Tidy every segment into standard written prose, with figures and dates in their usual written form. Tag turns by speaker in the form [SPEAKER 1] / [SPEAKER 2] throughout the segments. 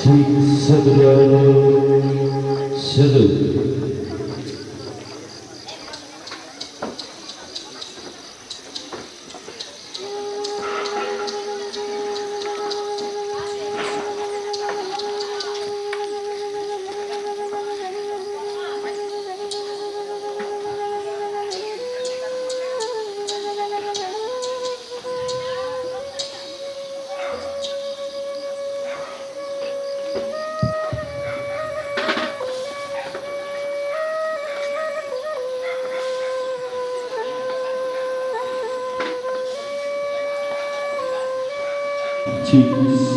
[SPEAKER 1] Sadhguru Sadhu Sadhguru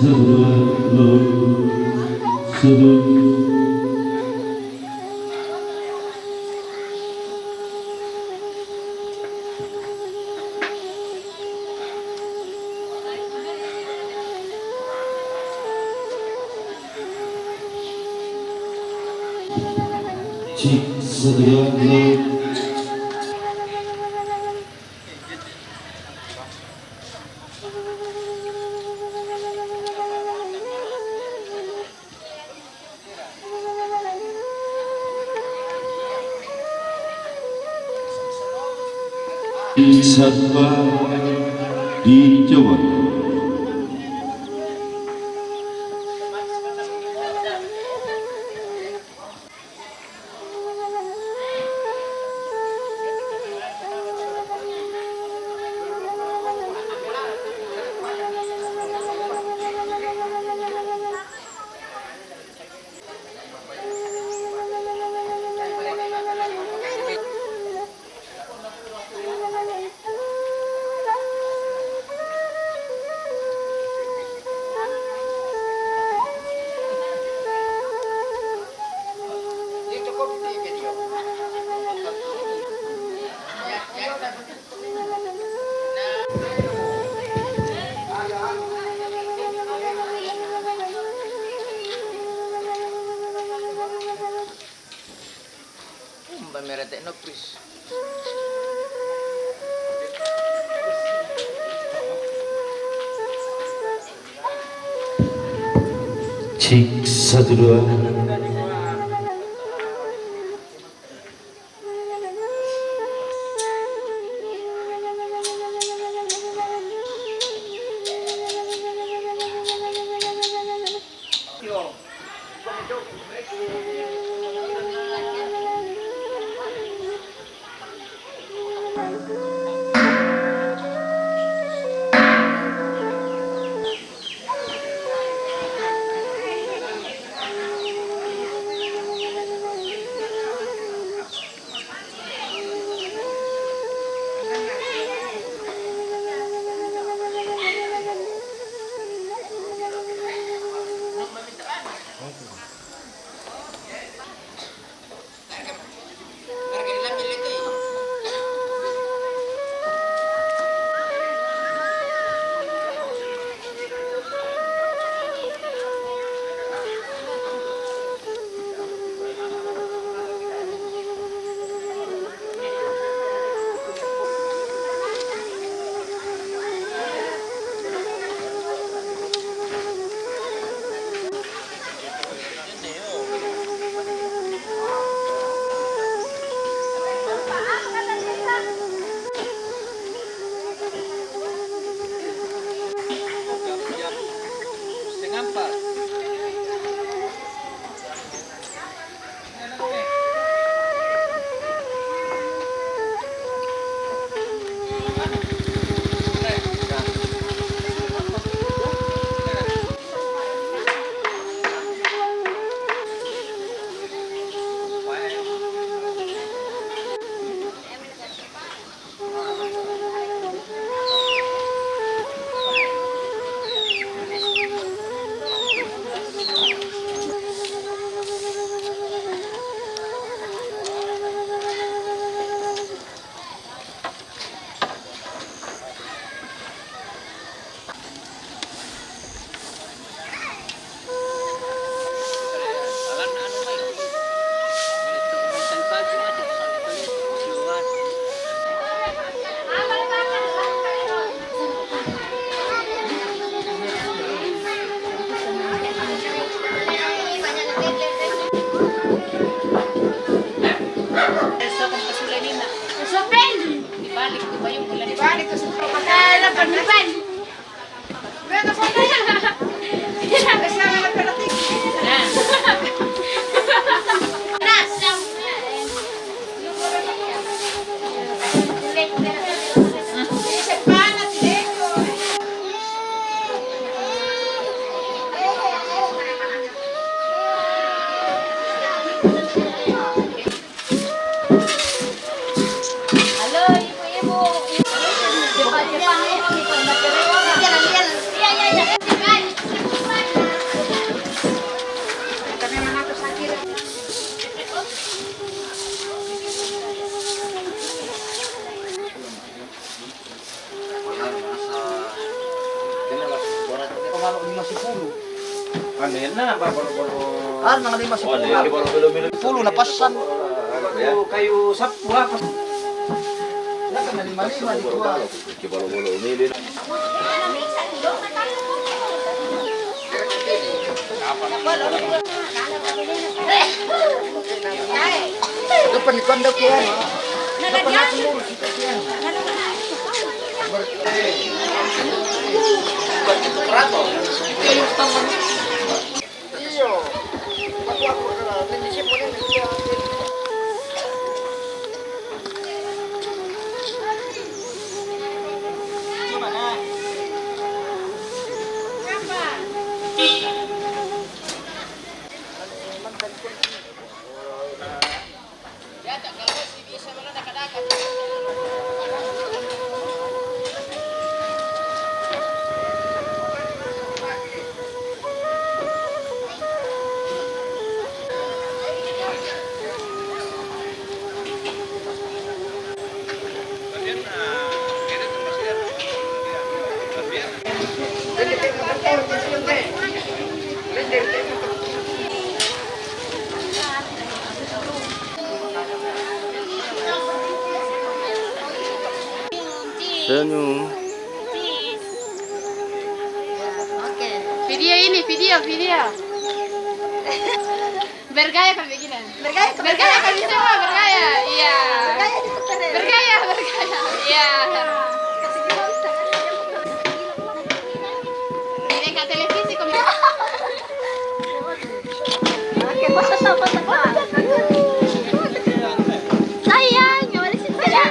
[SPEAKER 1] Sadhu Sadhguru Satwa di Jawa. Cik Sadhguru
[SPEAKER 2] Kalau 50.
[SPEAKER 3] Ano yan na? Babalo-balo.
[SPEAKER 2] Ah, nang 50.
[SPEAKER 3] Wala, ibalo-balo.
[SPEAKER 2] 10 na pasan.
[SPEAKER 3] Kayo sapwa.
[SPEAKER 2] Naka na 5 dito.
[SPEAKER 3] Ibalo-balo. Umili na.
[SPEAKER 2] Depan kondo kian. Iyo. Aku kana prinsip mo niya.
[SPEAKER 3] Senyum.
[SPEAKER 4] Oke. Video ini, video. Bergaya kami begini. Bergaya kami semua bergaya. Iya. Bergaya. Iya. Ini kat televisi kami.
[SPEAKER 5] Oke, foto. Sayang, nggak boleh sih sayang.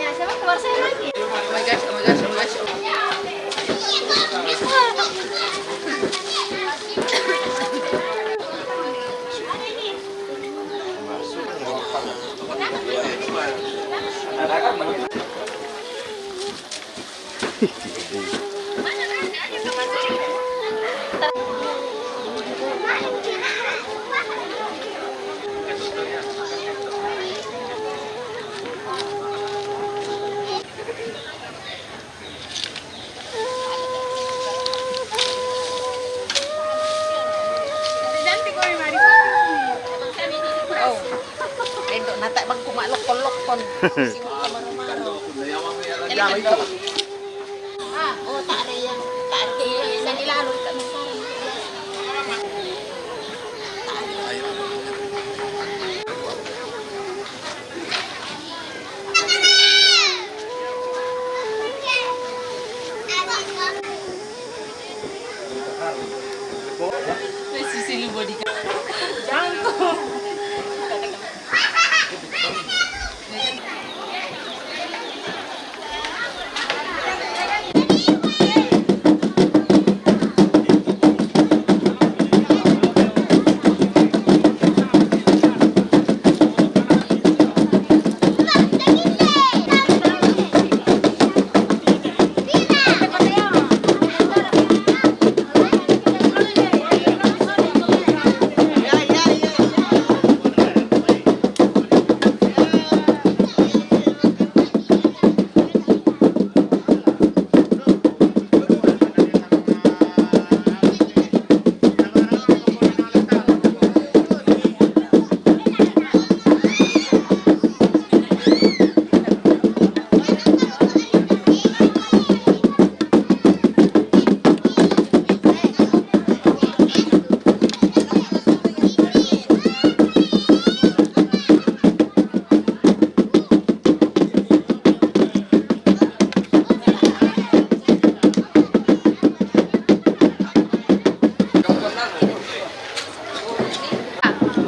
[SPEAKER 5] Ya, siapa keluar saya lagi?
[SPEAKER 4] Oh my gosh.
[SPEAKER 2] Natak bang kumak lokon. Sibuk kemana-mana. Yang itu.
[SPEAKER 5] Oh, tak ada yang dilalui tak sekarang.
[SPEAKER 4] Sisi lu body.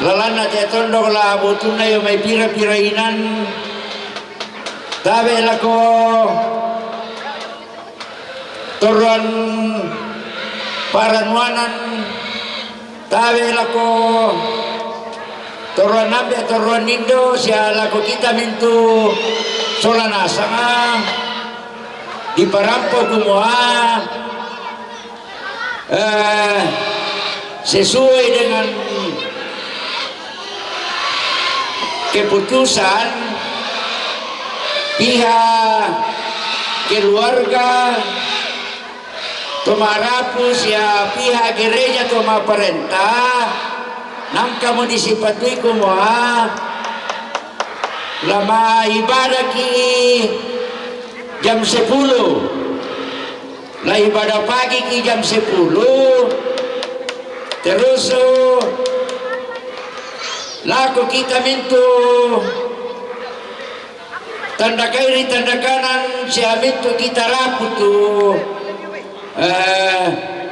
[SPEAKER 1] Lalana te tondok la botuna yo may pira-pira inan. Tabe lako toruan paranuanan. Tabe lako toruan nabe toruan nindo siya lako kita mintu solanasa nga di parampo gumoa sesuai dengan keputusan pihak keluarga tumarapus ya pihak gereja tuma perintah nang kamu disipatui kumua lama ibadah ki jam 10 lah ibadah pagi ki jam 10 terus laku kita mintu tanda kiri tanda kanan siya mintu kita rapu tu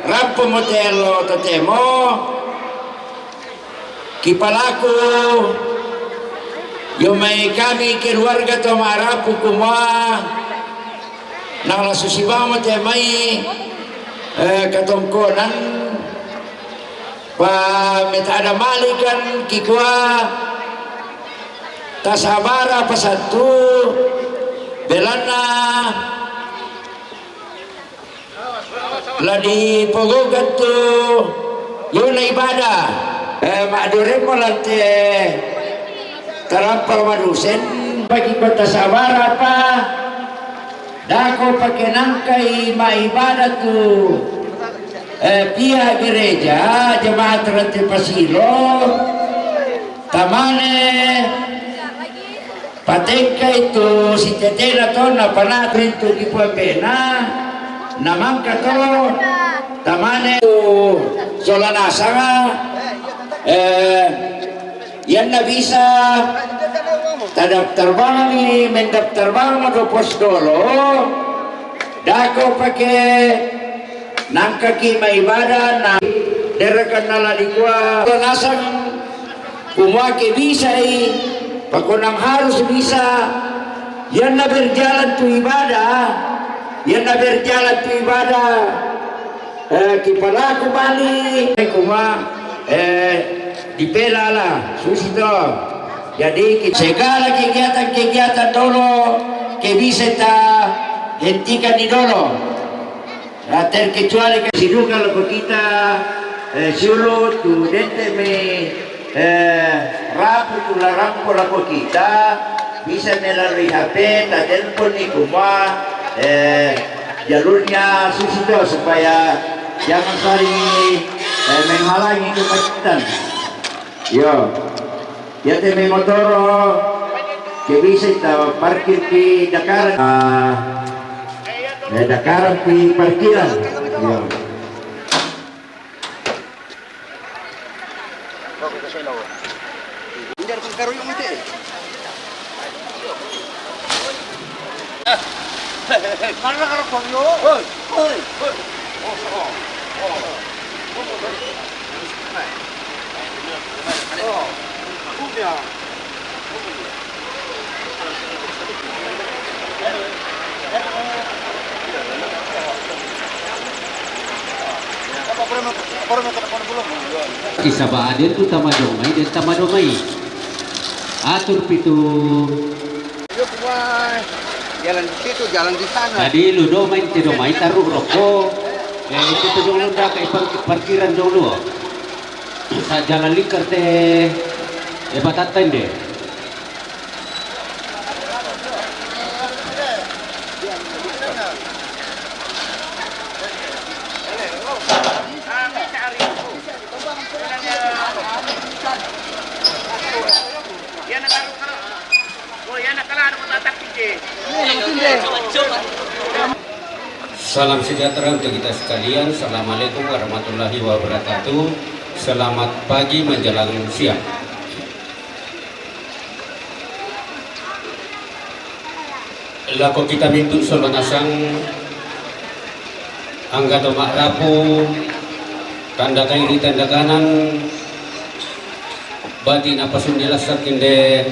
[SPEAKER 1] rapu motelo totemo kipalaku yung may kami keluarga to marapu kumwa nang lasusibang motemay katongkonan pa metada malikan kikwa tasabara pasatu belana ladi pogogan tu yun na ibadah maadure mo lante tarampal madusen bagi kota sabara pa dako pakenangkai maibadah tu pihak gereja jemaat Ranti Pasilo tamane patengka itu si tetena to na panatrin tu di pena namangka to tamane tu solanasa yan na bisa tadaptar bangi mendaptar bangi do posdolo dako pakai nangkaki maibadah na derakan naladikwa nasang kumwake bisa pakunang harus bisa yan na berjalan tu ibadah yan na berjalan tu ibadah kipalaku bali kuma dipela lah susito jadi segala kegiatan dolo ke bisa ta hentikan di dolo terkecuali kesidukan kalau kita siulo tu dente me rapu tu larampo lako kita bisa melalui HP tak telepon ni kuma jalurnya susito supaya jangan saling menghalangi kemacetan. Yo, ya teme motoro ke bisa kita parkir di Dakar. Dakaran di parkiran. Ya.
[SPEAKER 6] Kisah bahadir tu tamadomai dan tamadomai atur pitu
[SPEAKER 7] jalan di situ jalan di sana
[SPEAKER 6] jadi ludo main tidomai taruh rokok itu tu dulu dah ke parkiran dulu sa jalan lingkar teh batatan deh Salam sejahtera untuk kita sekalian. Assalamualaikum warahmatullahi wabarakatuh. Selamat pagi menjelang siang. Lako kita mintu solanasang angga tomak rapu tanda kairi tanda kanan bati napasun nilasak kinde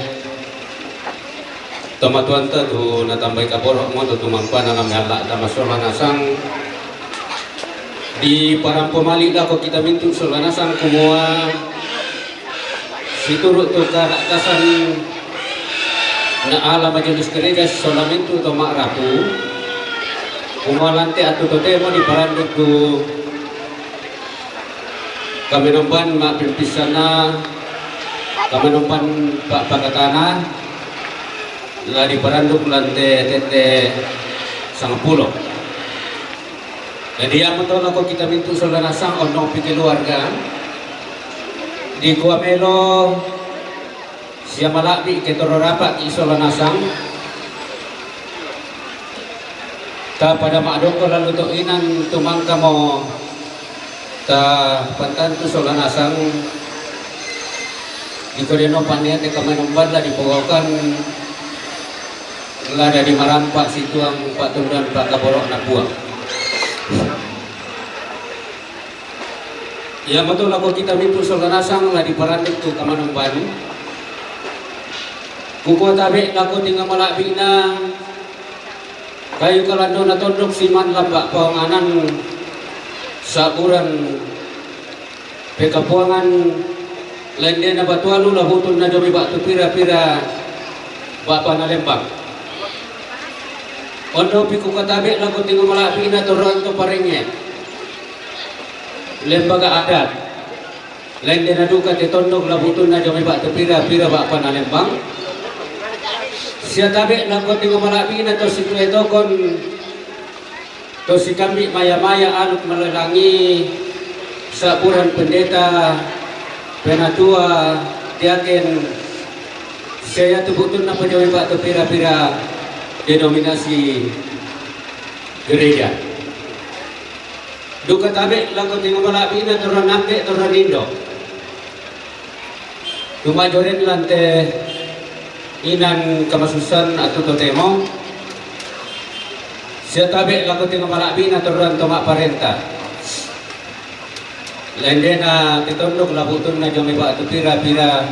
[SPEAKER 6] tomatuan tu natambay kaborok mo tu tumangpan na ngamyala tama solanasang di parang pumali lako kita mintu solanasang kumuha siturut tu karakasan na ala majelis gereja solamente tomak rapu umalante atu totemo di paranduk tu kami nompan mak pimpisana kami nompan pak pakatana la di paranduk lante tete 10. Jadi yang betul aku kita mintu saudara sang ondong pikir keluarga di Kuamelo siya malabi ketoro rapat isola nasang ta pada makdoko lalu to inan tumangka mo ta pantan tu sola nasang di kodeno paniat de kamenomban la dipogokan la dari marampak situ ang patundan pak kaborok nak buang ya betul aku kita mintu sola nasang la di parandik tu kamenomban kuko tabi laku tinggal malabi na kayu kalando na tondok siman lambak pawanganan saburan pekapuangan lain na batualu lahutun na jomi batu pira-pira bapa na lembang ondo piku katabi laku tinggal malabi na turun to paringnya lembaga adat lain na duka te tondok lahutun na jomi batu pira-pira bapa na lembang siya tabi lagot ng malabi na to si Tuetokon to si kami maya-maya anut malalangi sa buran pendeta penatua diaken siya tubutun na pajawi pa to pira-pira denominasi gereja duka tabi lagot ng malabi na to ranambe to ranindo tumajorin lante inan kamasusan atau totemo siya tabi laku tinggal malabi na turuan tomak parenta lain din na titundok labutun na jami ba atu pira-pira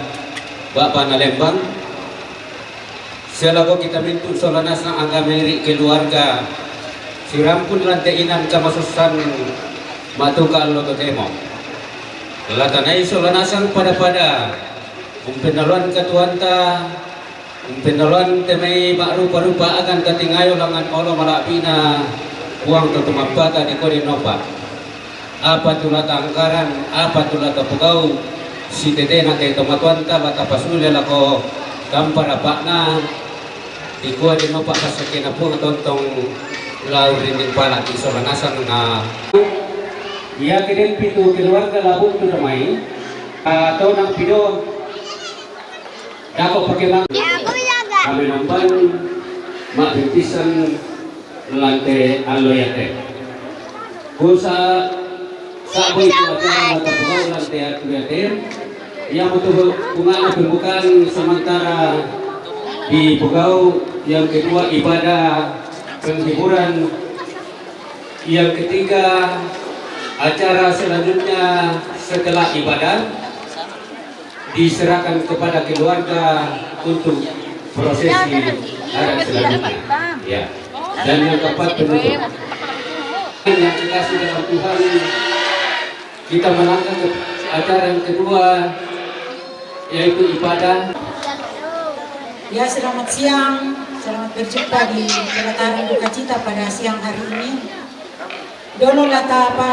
[SPEAKER 6] bapa na lembang siya laku kita mintu solanas ng agamiri keluarga sirampun lante inan kamasusan matuka lo totemo latanay solanasan pada-pada umpenaluan katuanta penaluan temai rupa-rupa akan katingayo langan olo malapi na uang tutumapata di kode nopa apa tulah tangkaran apa tulah tapugau si tete na kay tomatuanta bata pasule lako kampar apa na di kode nopa kasake na po tontong lau rinding pala di solanasan na iya kiden pitu keluarga labuk tu damai atau nang pido dako pakai lang kami nomban mak bintisan lantai aloyate kusa sabu itu acara mata pegawai lantai aloyate yang betul bunga pembukaan sementara di pegawai yang kedua ibadah penghiburan yang ketiga acara selanjutnya setelah ibadah diserahkan kepada keluarga untuk prosesi adat selanjutnya. Ya. Dan yang keempat penutup. Yang dikasih dalam Tuhan, kita melangkah ke acara yang kedua, yaitu ibadah.
[SPEAKER 8] Ya, selamat siang, selamat berjumpa di pelataran duka cita pada siang hari ini. Dolo lata pa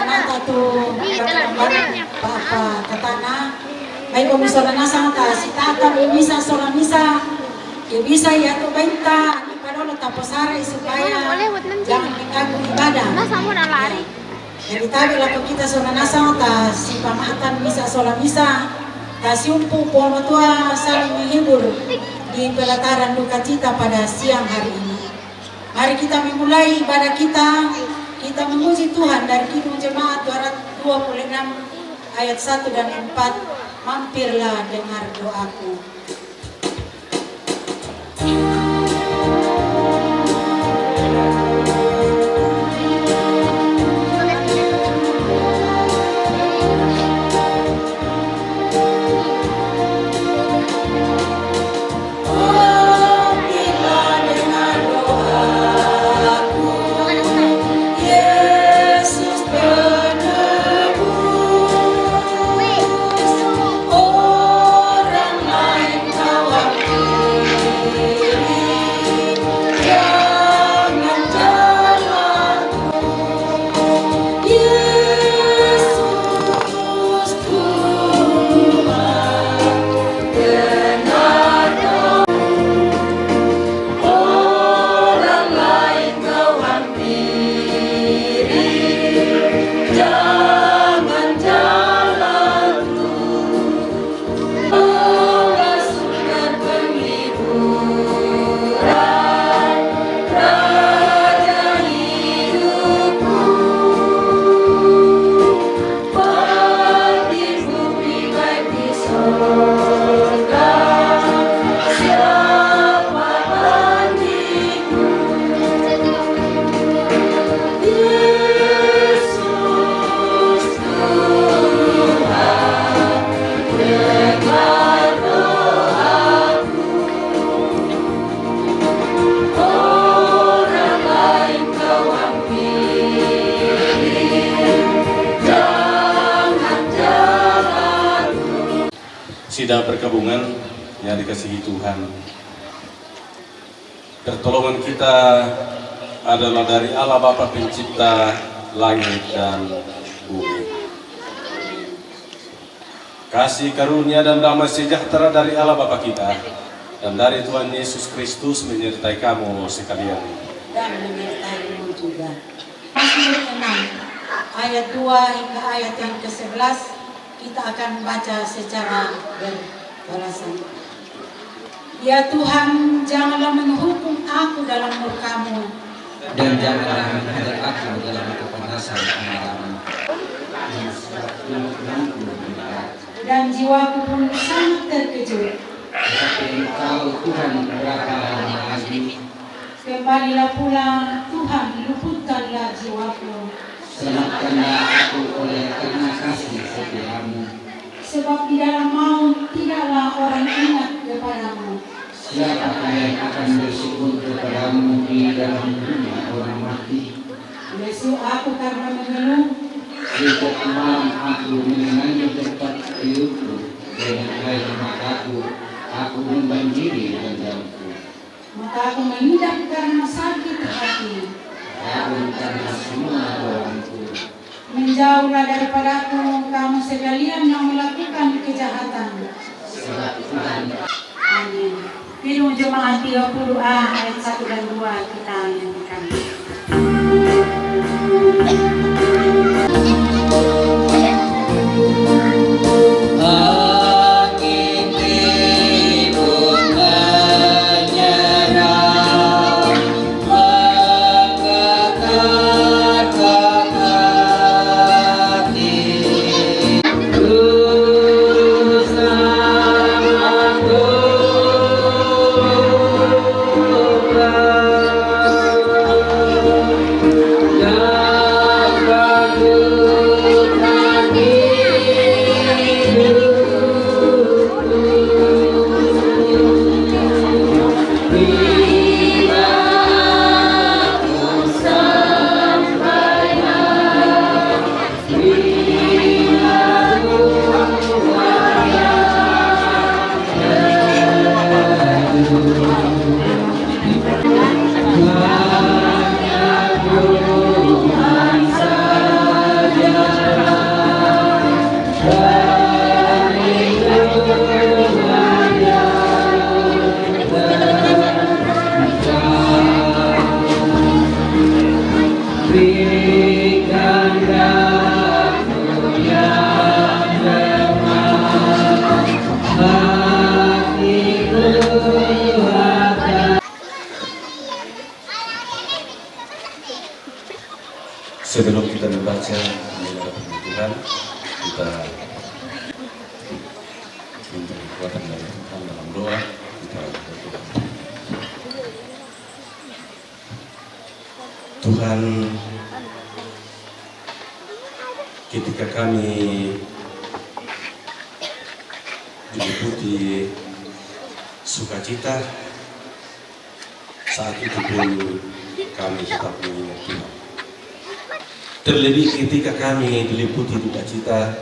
[SPEAKER 8] nata tu papa katana. May komisora na santa si tata misa sola misa. Ibisa ya tu benta ni padolo tapos hari supaya jangan mengganggu ibadah. Jadi tabi laku kita sola na santa si pamatan misa sola misa. Ta siumpu pomo tua saling menghibur di pelataran duka cita pada siang hari ini. Mari kita memulai ibadah kita Kita memuji Tuhan dari Kidung Jemaat 226 ayat 1 dan 4. Mampirlah dengar doaku.
[SPEAKER 9] Sidang perkabungan yang dikasihi Tuhan, pertolongan kita adalah dari Allah Bapa Pencipta langit dan bumi. Kasih karunia dan damai sejahtera dari Allah Bapa kita dan dari Tuhan Yesus Kristus menyertai kamu sekalian.
[SPEAKER 8] Dan menyertaimu juga. Mazmur 6 ayat 2 hingga ayat yang ke-11 kita akan baca secara berbalasan. Ya Tuhan, janganlah menghukum aku dalam murka-Mu,
[SPEAKER 6] Dan janganlah menghadap aku dalam kepanasan amarahmu.
[SPEAKER 8] dan jiwaku pun sangat terkejut.
[SPEAKER 6] Tetapi Engkau Tuhan berapa lama lagi?
[SPEAKER 8] Kembalilah pula Tuhan, luputkanlah jiwaku.
[SPEAKER 6] Selamatkanlah aku oleh karena kasih setiamu.
[SPEAKER 8] Sebab di dalam maut tidaklah orang ingat kepadamu.
[SPEAKER 6] Siapakah yang akan bersyukur kepadamu di dalam dunia orang mati?
[SPEAKER 8] Besok aku karena mengeluh,
[SPEAKER 6] Sejak malam aku mengenangi tempat tiupku, dengan air mataku aku membanjiri ranjangku.
[SPEAKER 8] maka aku mengidap karena sakit hati.
[SPEAKER 6] Aku karena semua doaku.
[SPEAKER 8] Menjauhlah daripadaku kamu sekalian yang melakukan kejahatan.
[SPEAKER 6] Sebab Tuhan
[SPEAKER 8] Amin. Kidung Jemaat 30A ayat 1 dan 2 kita nyanyikan.
[SPEAKER 6] Jangan
[SPEAKER 9] Tuhan, kita minta kekuatan dari Tuhan dalam doa. Kita berdoa. Tuhan, ketika kami diliputi sukacita, saat itu pun kami tetap mengingat Tuhan. Terlebih ketika kami diliputi duka cita,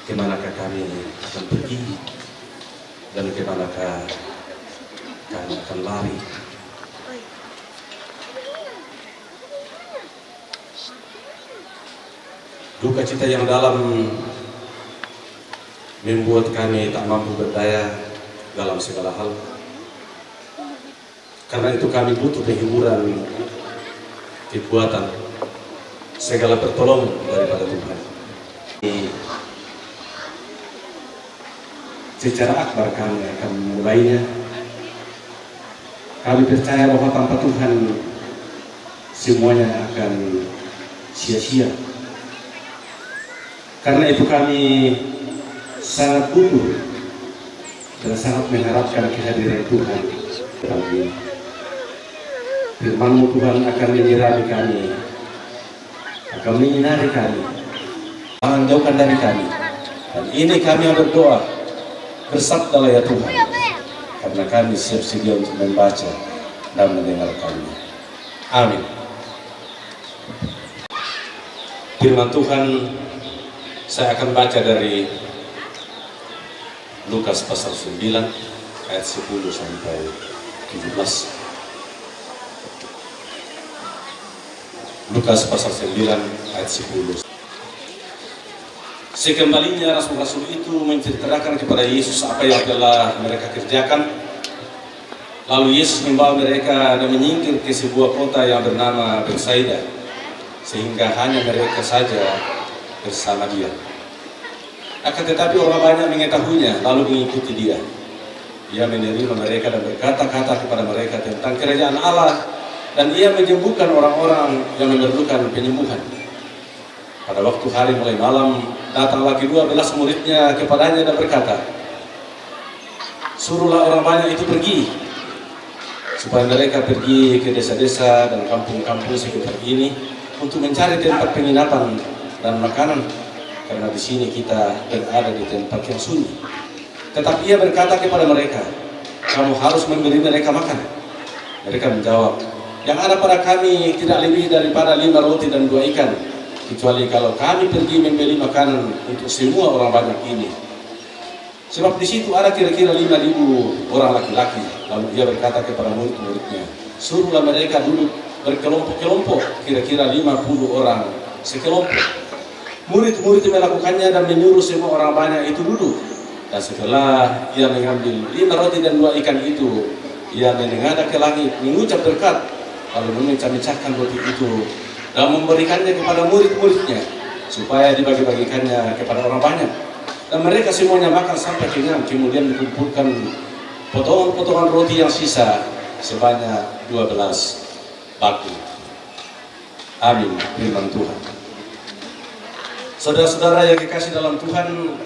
[SPEAKER 9] kemanakah kami akan pergi dan kemanakah kami akan lari. Duka cita yang dalam membuat kami tak mampu berdaya dalam segala hal. Karena itu kami butuh penghiburan, kekuatan, segala pertolongan daripada Tuhan. Secara akbar kami akan memulainya. Kami percaya bahwa tanpa Tuhan semuanya akan sia-sia. Karena itu kami sangat butuh dan sangat mengharapkan kehadiran Tuhan dalam ini. Firman-Mu Tuhan akan menyirami kami, akan menyinari kami, menjauhkan dari kami. Dan ini kami yang berdoa, bersabdalah ya Tuhan, karena kami siap sedia untuk membaca dan mendengarkannya. Amin. Firman Tuhan saya akan baca dari Lukas pasal 9 ayat 10 sampai 17. Lukas pasal 9 ayat 10. Sekembalinya rasul-rasul itu menceritakan kepada Yesus apa yang telah mereka kerjakan. Lalu Yesus membawa mereka dan menyingkir ke sebuah kota yang bernama Betsaida, sehingga hanya mereka saja bersama dia. Akan tetapi orang banyak mengetahuinya lalu mengikuti dia. Ia menerima mereka dan berkata-kata kepada mereka tentang kerajaan Allah, dan ia menyembuhkan orang-orang yang memerlukan penyembuhan. Pada waktu hari mulai malam, datanglah kedua belas muridnya kepadanya dan berkata, suruhlah orang banyak itu pergi, supaya mereka pergi ke desa-desa dan kampung-kampung sekitar ini untuk mencari tempat penginapan dan makanan, karena di sini kita berada di tempat yang sunyi. Tetapi ia berkata kepada mereka, kamu harus memberi mereka makan. Mereka menjawab, yang ada pada kami tidak lebih daripada 5 roti dan 2 ikan, kecuali kalau kami pergi membeli makanan untuk semua orang banyak ini. Sebab di situ ada kira-kira 5.000 orang laki-laki. Lalu ia berkata kepada murid-muridnya, suruhlah mereka duduk berkelompok-kelompok, kira-kira 50 orang sekelompok. Murid-murid melakukannya dan menyuruh semua orang banyak itu duduk. Dan setelah ia mengambil 5 roti dan 2 ikan itu, ia menengadah ke langit, mengucap berkat, lalu memecah-mecahkan roti itu dan memberikannya kepada murid-muridnya supaya dibagi-bagikannya kepada orang banyak. Dan mereka semuanya makan sampai kenyang, kemudian dikumpulkan potongan-potongan roti yang sisa sebanyak 12 baki. Amin. Firman Tuhan. Saudara-saudara yang dikasih dalam Tuhan,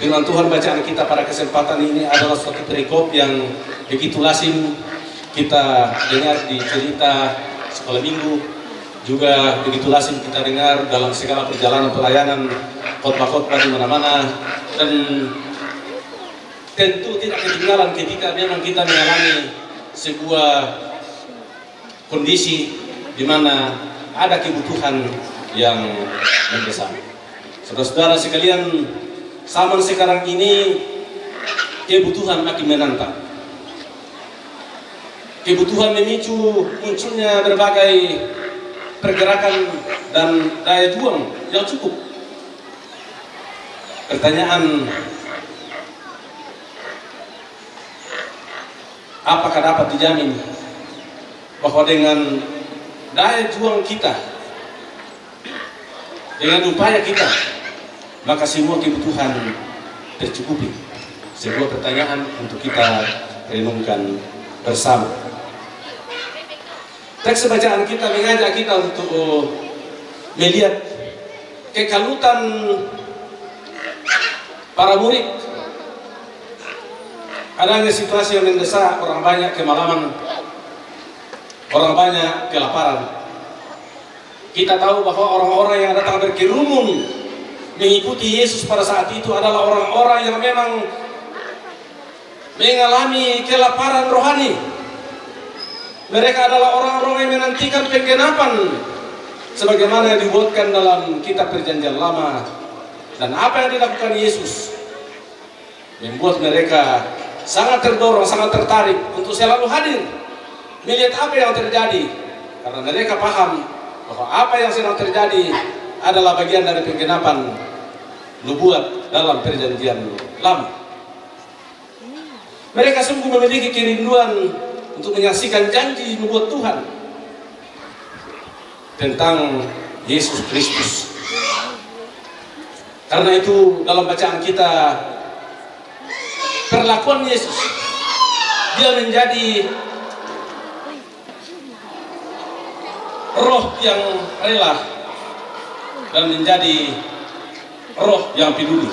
[SPEAKER 9] firman Tuhan bacaan kita pada kesempatan ini adalah suatu perikop yang begitu lazim kita dengar di cerita sekolah minggu, juga begitu lazim kita dengar dalam segala perjalanan pelayanan khotbah-khotbah di mana-mana, dan tentu tidak ketinggalan ketika memang kita mengalami sebuah kondisi di mana ada kebutuhan yang mendesak. Saudara-saudara sekalian, zaman sekarang ini kebutuhan makin menantang. Kebutuhan memicu munculnya berbagai pergerakan dan daya juang yang cukup. Pertanyaan, apakah dapat dijamin bahwa dengan daya juang kita, dengan upaya kita, maka semua kebutuhan tercukupi? Sebuah pertanyaan untuk kita renungkan bersama. Teks bacaan kita mengajak kita untuk melihat kekalutan para murid. Adanya situasi yang mendesak, orang banyak kemalaman, orang banyak kelaparan. Kita tahu bahwa orang-orang yang datang berkerumun mengikuti Yesus pada saat itu adalah orang-orang yang memang mengalami kelaparan rohani. Mereka adalah orang-orang yang menantikan penggenapan sebagaimana yang dibuatkan dalam kitab Perjanjian Lama. Dan apa yang dilakukan Yesus membuat mereka sangat terdorong, sangat tertarik untuk selalu hadir melihat apa yang terjadi, karena mereka paham bahwa apa yang sedang terjadi adalah bagian dari penggenapan nubuat dalam Perjanjian Lama. Mereka sungguh memiliki kerinduan untuk menyaksikan janji nubuat Tuhan tentang Yesus Kristus. Karena itu dalam bacaan kita, perlakuan Yesus, dia menjadi roh yang rela dan menjadi roh yang peduli.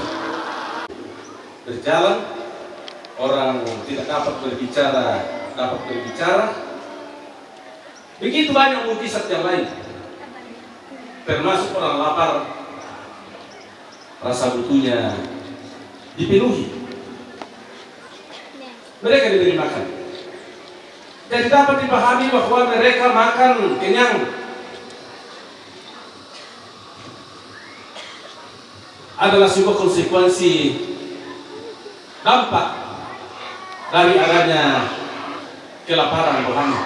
[SPEAKER 9] Berjalan, orang tidak dapat berbicara. Begitu banyak mukjizat yang lain, termasuk orang lapar, rasa butuhnya dipenuhi. Mereka diberi makan. Jadi dapat dipahami bahwa mereka makan kenyang. Adalah sebuah konsekuensi dampak dari adanya kelaparan rohani.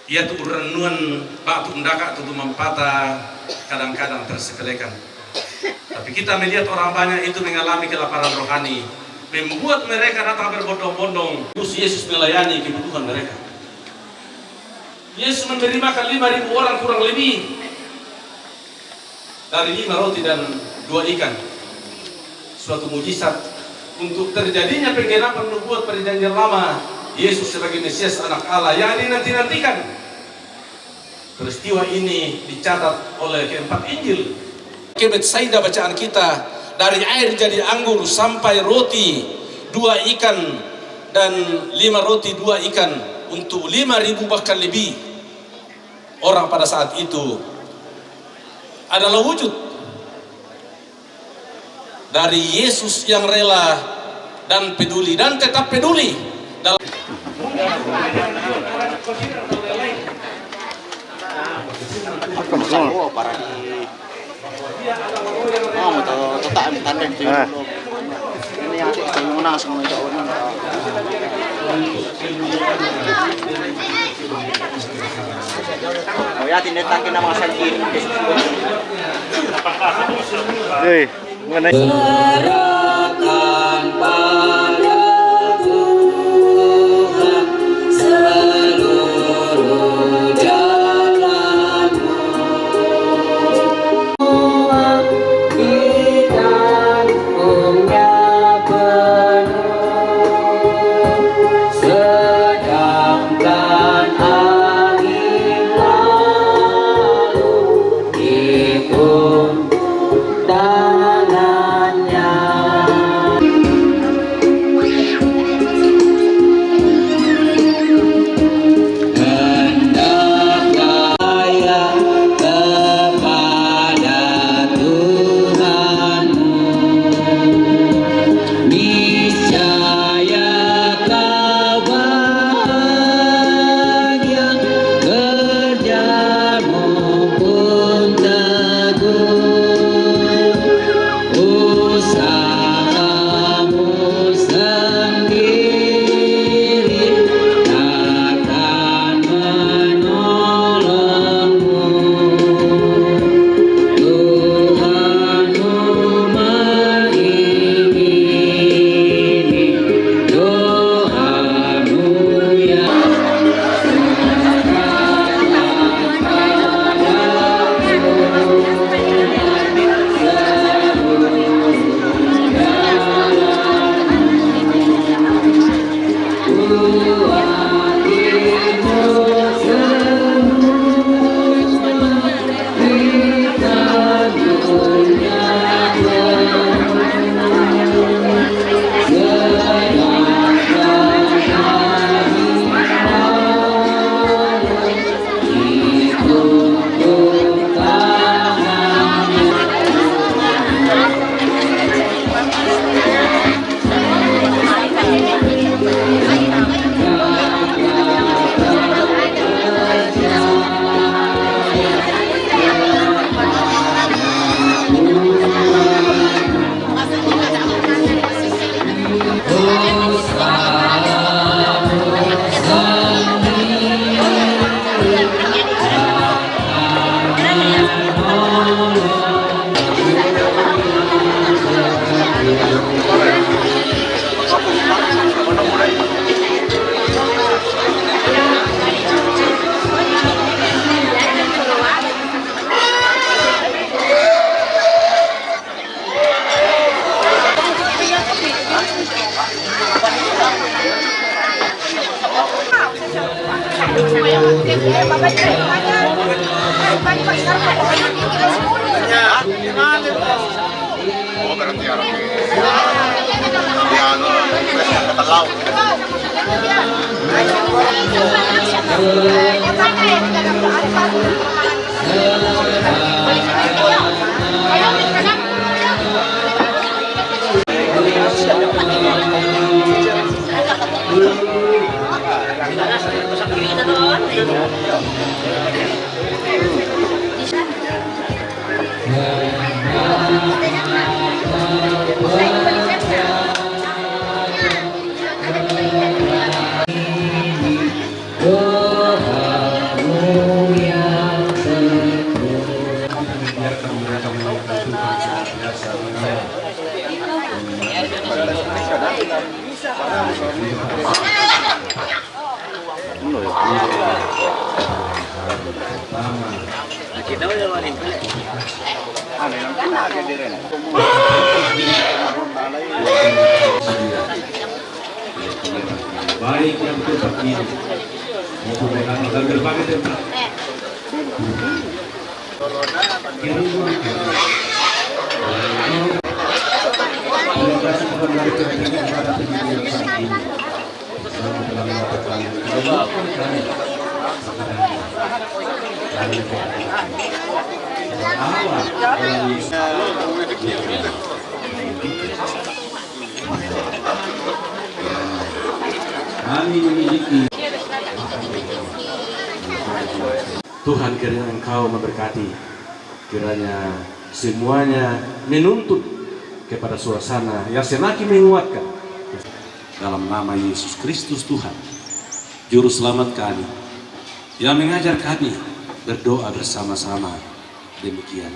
[SPEAKER 9] Ia tu renungan batu undaka tu mampata kadang-kadang tersekelekan. Tapi kita melihat orang banyak itu mengalami kelaparan rohani, membuat mereka datang berbondong-bondong. Terus Yesus melayani kebutuhan mereka. Yesus memberi makan 5.000 orang kurang lebih dari 5 roti dan 2 ikan. Suatu mujizat untuk terjadinya penggenapan nubuat Perjanjian Lama, Yesus sebagai Mesias Anak Allah yang dinanti-nantikan. Peristiwa ini dicatat oleh keempat Injil. Ke Betsaida bacaan kita, dari air jadi anggur sampai roti 2 ikan dan 5 roti 2 ikan untuk 5.000 bahkan lebih orang pada saat itu adalah wujud dari Yesus yang rela dan peduli dan tetap peduli dalam
[SPEAKER 2] para di mau tetap tandem di ini ati muna semua itu oh ya tindakan kena masal kiri mengenai
[SPEAKER 8] Serahkan pada Tuhan seluruh jalanmu. Kita punya penuh, sedangkan angin lalu ikut tangannya.
[SPEAKER 2] Oh, berarti harus ya, ketelaw.
[SPEAKER 9] Baik yang tetap ini untuk melakukan berbagai tempat. Kami memiliki Tuhan, kiranya Engkau memberkati, kiranya semuanya menuntut kepada suasana yang semakin menguatkan dalam nama Yesus Kristus Tuhan, Juru Selamat kami, yang mengajar kami berdoa bersama-sama. Demikian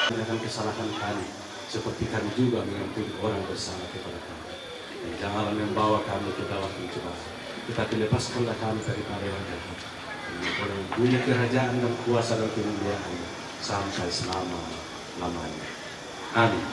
[SPEAKER 9] dengan kesalahan kami, seperti kami juga mengampuni orang bersalah kepada kami. Dan janganlah membawa kami ke dalam pencobaan, tetapi lepaskanlah kami daripada yang jahat. Oleh punya kerajaan dan kuasa dan kemuliaan sampai selama-lamanya. Amin.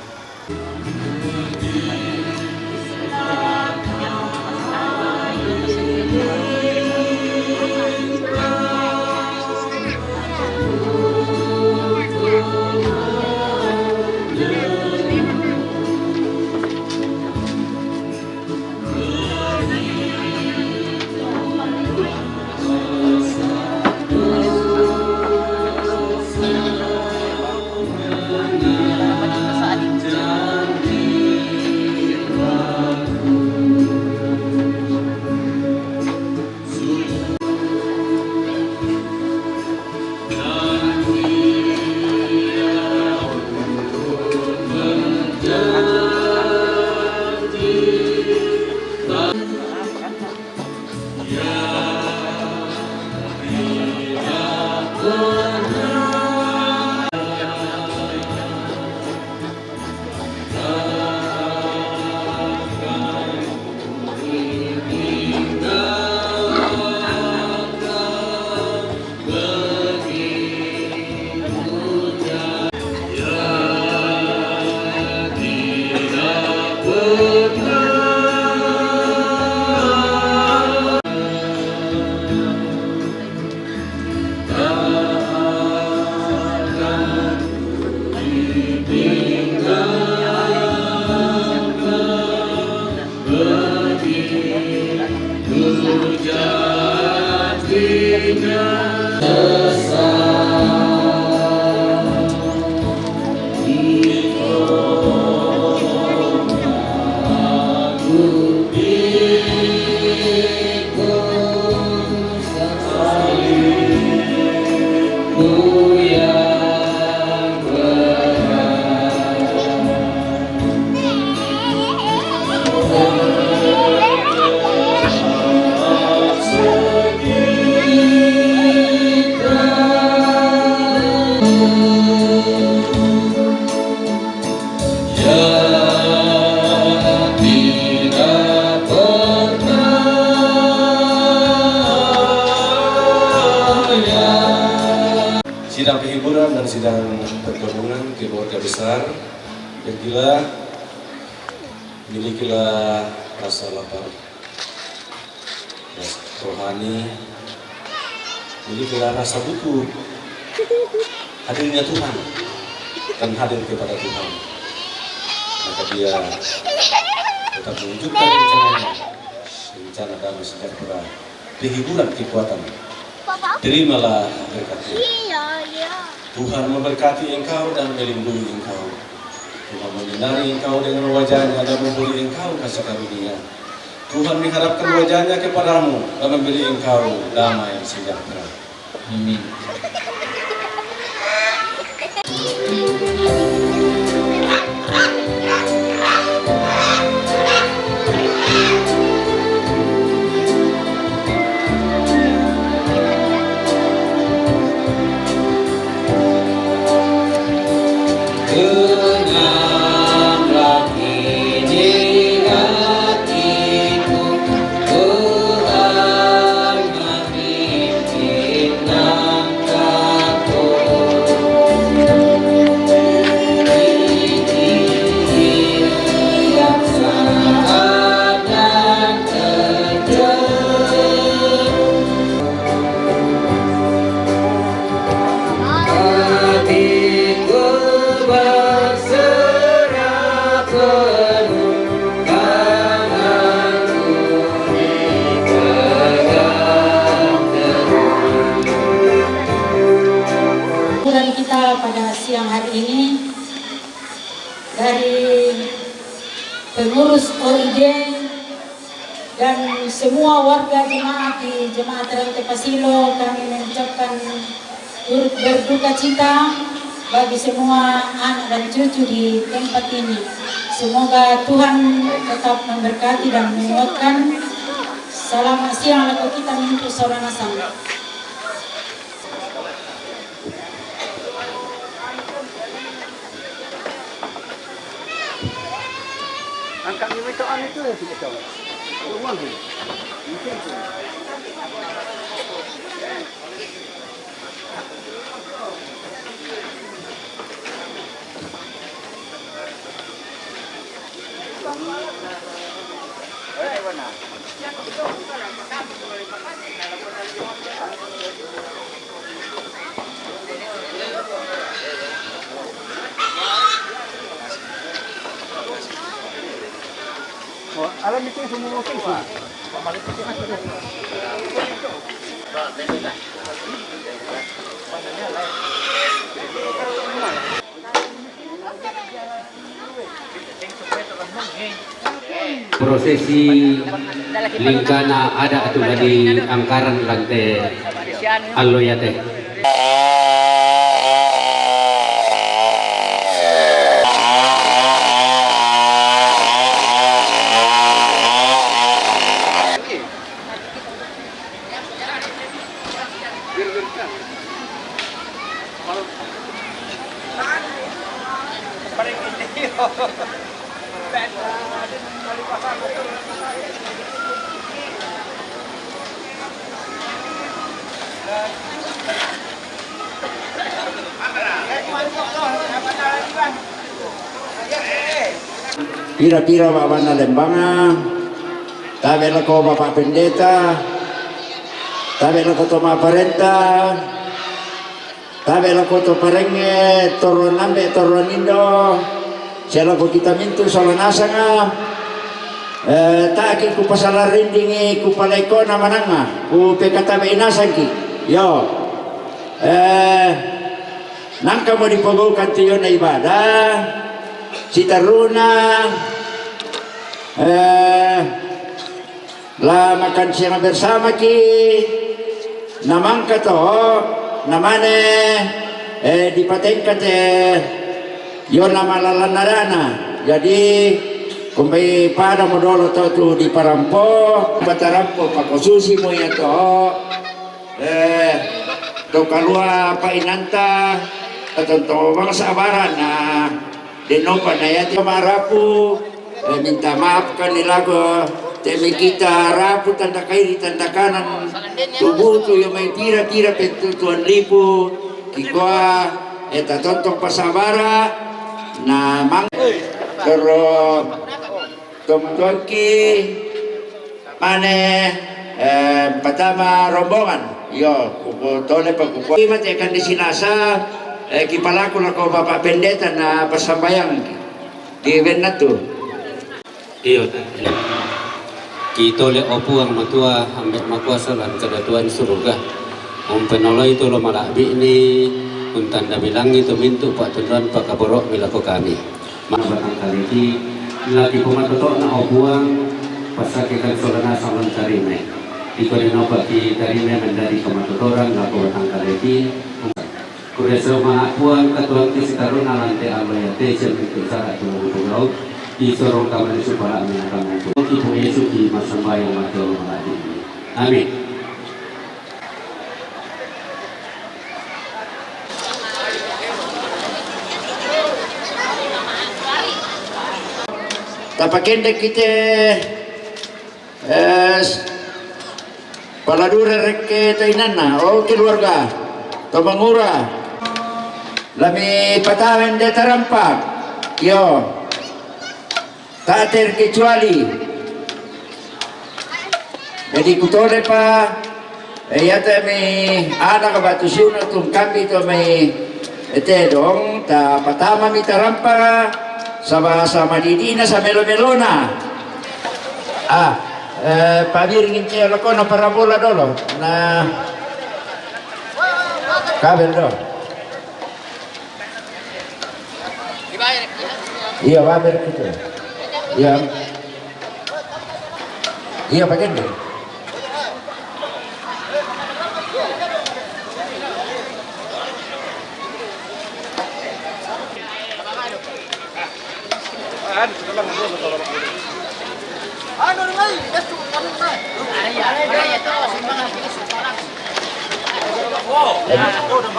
[SPEAKER 9] Sidang penghiburan dan sidang pergabungan keluarga besar, jadilah milikilah rasa lapar rohani, milikilah rasa butuh hadirnya Tuhan dan hadir kepada Tuhan. Maka dia tetap mewujudkan rencananya, rencana damai sejahtera, kehiburan, kekuatan. Terimalah berkatnya. Tuhan memberkati engkau dan melindungi engkau. Tuhan menyinari engkau dengan wajahnya dan memberi engkau kasih karunia. Tuhan mengharapkan wajahnya kepadamu dan memberi engkau damai sejahtera. Amin.
[SPEAKER 8] Pada siang hari ini dari pengurus OID dan semua warga jemaat di Jemaat Rantai Pasilo, kami mengucapkan turut berduka cita bagi semua anak dan cucu di tempat ini. Semoga Tuhan tetap memberkati dan menguatkan. Selamat siang lagu kita untuk Sorana Sama.
[SPEAKER 7] Angkat ni itu itu yang sudah tahu. Rumah ni. Mungkin tu. Alam itu semua okey semua.
[SPEAKER 6] Prosesi lingkana ada tu di angkaran lantai aloyate.
[SPEAKER 1] Pira-pira Bapak Nalembangan, tabela ko Bapak Pendeta, tabela ko to Maparenta, tabela ko to Parenge, Toronambe, Toronindo, sila ko kita mintu Solanasa nga, taki ku pasala rindingi ku palay ko na mananga, ku pekatabe inasan ki, yo, nangka mo di pagawkan tiyo na ibadah, si Taruna lah makan siang bersama ki namang kato namane dipatenkat yon nama lalanarana jadi kumbai pada modolo to tu di parampo batarampo pakosusi mo ya to kalua pa inanta atau bang sabaran na denopa na yati marapu minta maaf kanila ko temi kita rapu tanda kairi tanda kanan tubuh tu yang may pira-pira pentutuan lipu kikwa eta tontong pasabara na mang pero tumtuan ki mane pertama rombongan Yo, tole pagkukuha. Imat ikan di sinasa, kipalako na ko Bapak Pendeta na pasambayang di event na to.
[SPEAKER 6] Iyo. Kita le opu ang matua ambek makuasa lan kedatuan surga. Om penoloy itu lo malabi ini untanda bilang itu mintu pak tuan pak kaborok milako kami. Mabatang kali ini lagi pematotok na opuang pasakikan solana saman tarime. Iko din bagi tarime mendari kematotoran lako batang kali ini. Kureso maapuang katuang kisikaron alante alayate jam itu saat tulung di sorong kamar supaya menangkan itu. Ibu Yesus di masa bayang matur maladi. Amin.
[SPEAKER 1] Tapakende kita paladura reke tainana o keluarga to mangura lami patawen de tarampak yo tak terkecuali jadi kutole pa yata may anak batu suna tum kami to may ete dong ta patama mi tarampa sama didina sa melo-melona. Pabiringin kayo ko na parabola dolo na kabel do. Iya, waber gitu. Iya. Iya, pakai deh.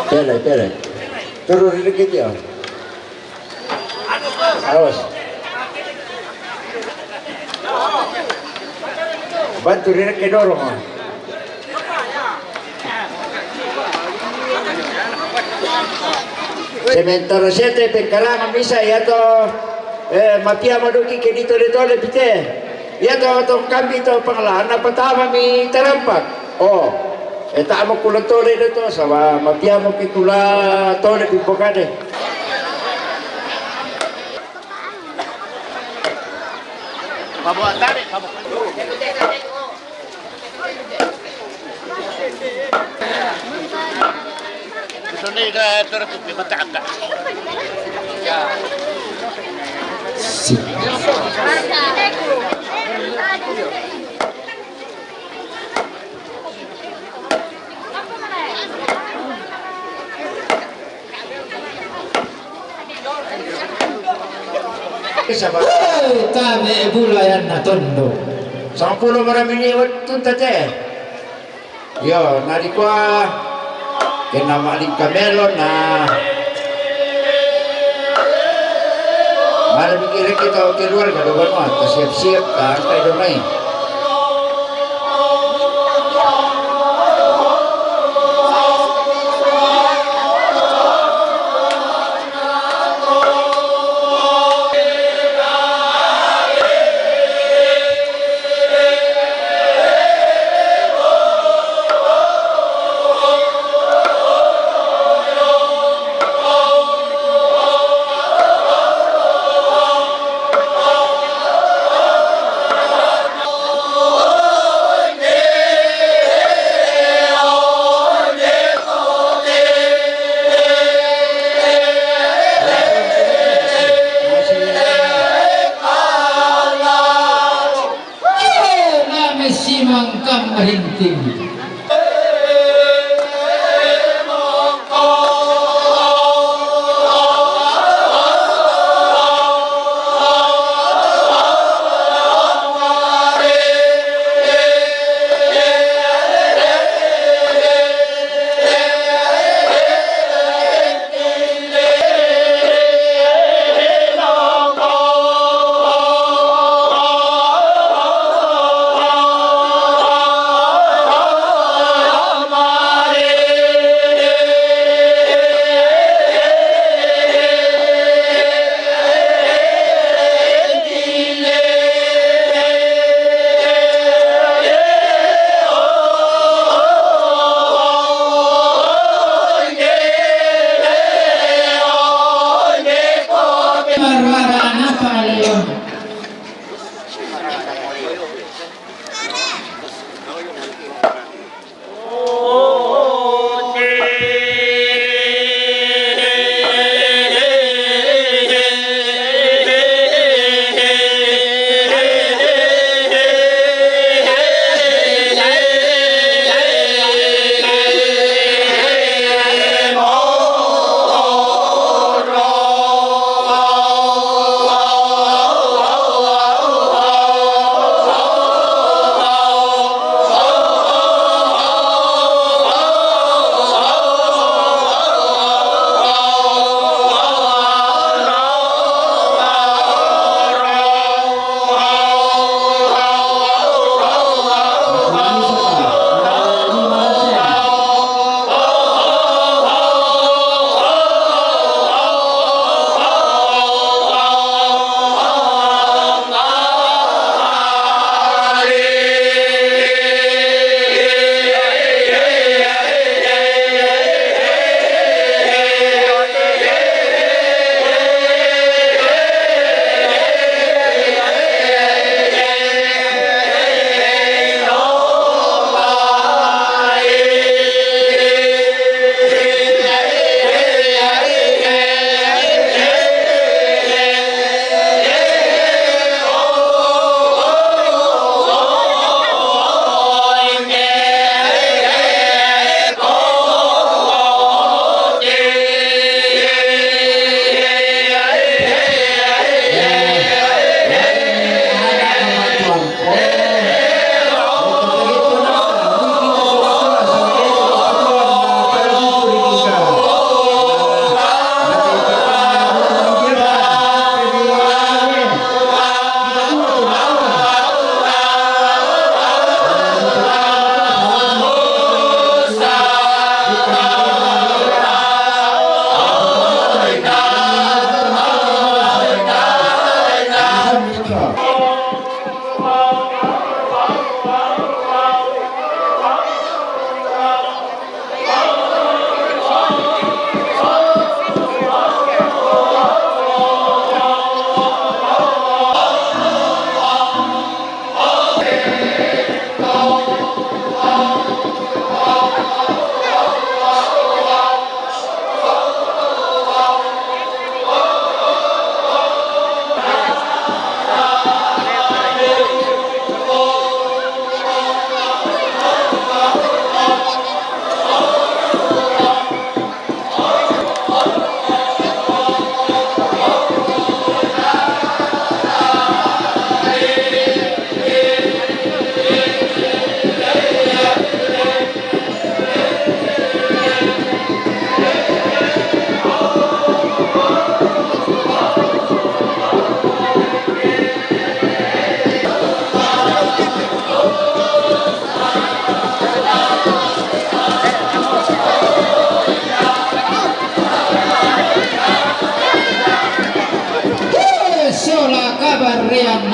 [SPEAKER 1] Pele. Turun dikit ya. Awas. Bantu dikit ke dorong. Sementara siete pekarangan bisa ya to mapia maduki ke dito le pite. Ya to kami to pangalahan na patama mi tarampak. Oh, eta mo kula tole dito sa mapia mo kula tole pipokade.
[SPEAKER 2] Bawa tarik, bawa. Sini ke tertutup di mata anda.
[SPEAKER 1] Kami bulayan na tondo. 10 marami tunta te. Yo, nari kwa kena maling kamelo na malam kira kita keluar ka doon mo at siap-siap ka kay domay.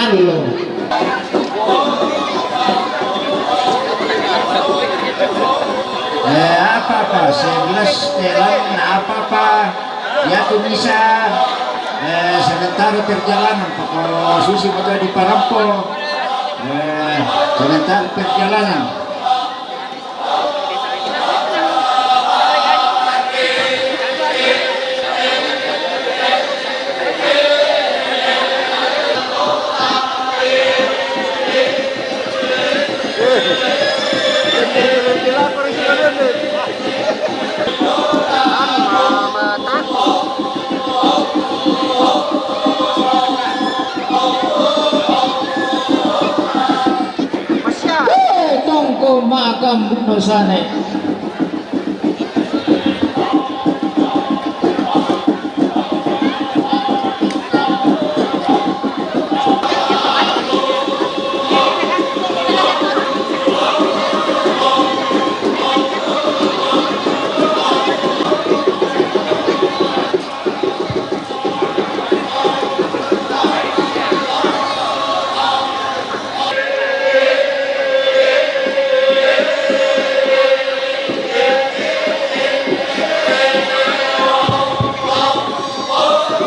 [SPEAKER 1] Manalo. Apa-apa, 11 telan apa-apa ya bisa sementara perjalanan kalau susi pada di Parampo sementara perjalanan. Tongko makam buno sane.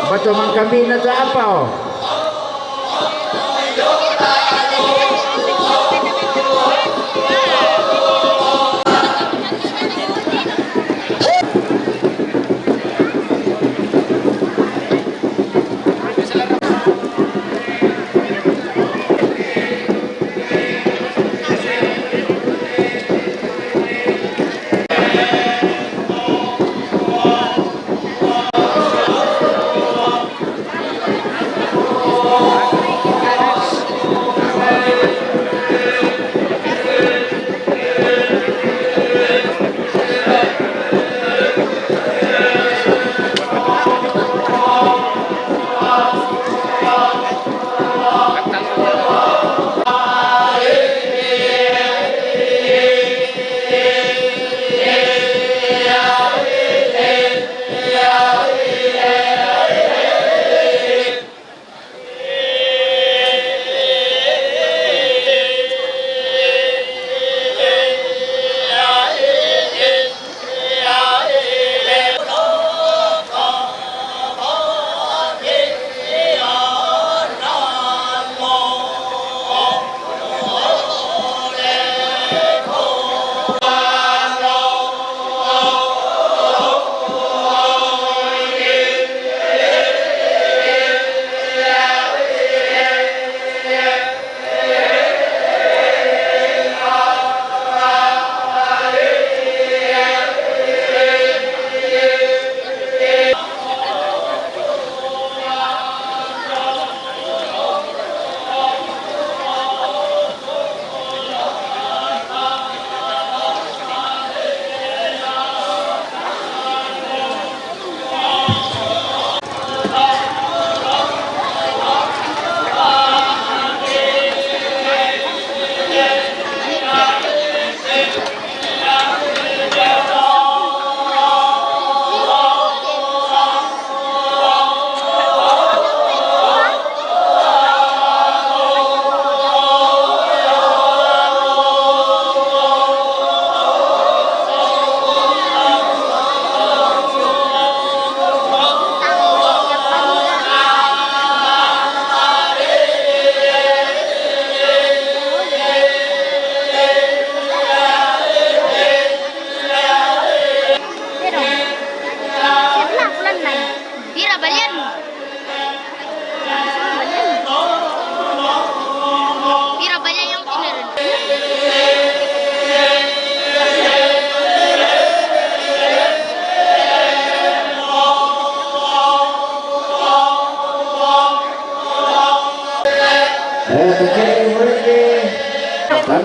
[SPEAKER 1] Bato man kami na sa apaw.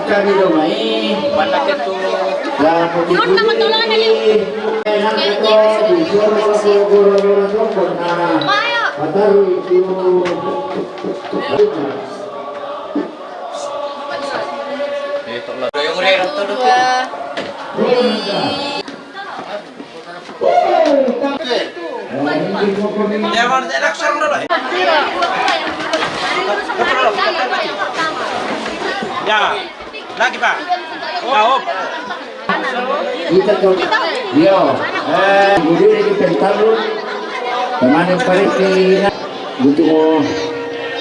[SPEAKER 1] Kami domai,
[SPEAKER 3] Panak itu.
[SPEAKER 1] dan
[SPEAKER 5] Doon naman tulang na liw. Maya.
[SPEAKER 3] Ito lang. Yung rerang to dito.
[SPEAKER 1] Election
[SPEAKER 3] Ya, lagi Pak. Jawab.
[SPEAKER 1] Kita tuh, yo, jadi lagi pentalun, kemarin paling kena, butuh mau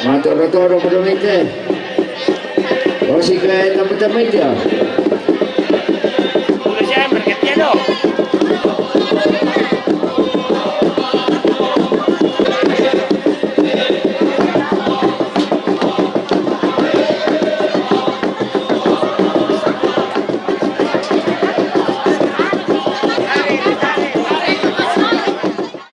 [SPEAKER 1] motor-motor belum itu, oh sih kayak teman-teman dia.
[SPEAKER 3] Udah siapa berketian dong?